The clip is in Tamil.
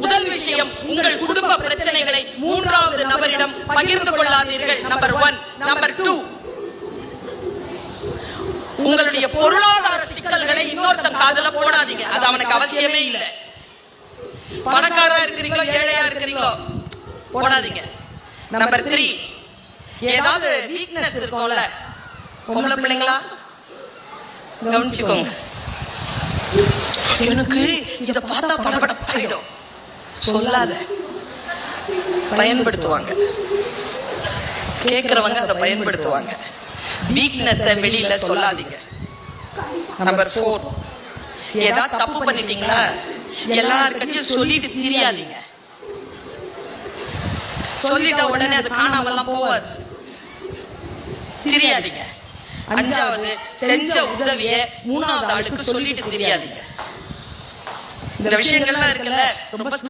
முதல் விஷயம், உங்கள் குடும்ப பிரச்சனைகளை மூன்றாவது நபரிடம் பகிர்ந்து கொள்ளாதீர்கள். நம்பர் 1. நம்பர் 2, உங்களுடைய பொருளாதார சிக்கல்களை இன்னொருத்தன் காதுல போடாதீங்க. அது அவனுக்கு அவசியமே இல்லை. பணக்காரா இருக்கிறீங்களோ ஏழையா இருக்கிறீங்களோ போடாதீங்க. நம்பர் 3, ஏதாவது வீக்னஸ் இருக்கும்ல பொம்பளை பிள்ளைங்களா, கவனிச்சுக்கோங்க. எனக்கு இத பார்த்தா படபடப்பாயிடும் சொல்லாத. பயன்படுத்துவாங்க, கேட்கிறவங்க அதை பயன்படுத்துவாங்க. வீக்னஸ் வெளியில சொல்லாதீங்க. நம்பர் 4, ஏதாவது தப்பு பண்ணிட்டீங்களா எல்லார்கிட்டயும் சொல்லிட்டு தெரியாதீங்க. சொல்லிட்ட உடனே அது காணாமலாம் போவாது, தெரியாதீங்க. 5வது, செஞ்ச உதவிய 3வது ஆளுக்கு சொல்லிட்டு தெரியாதீங்க. இந்த விஷயங்கள்லாம் இருக்குல்ல ரொம்ப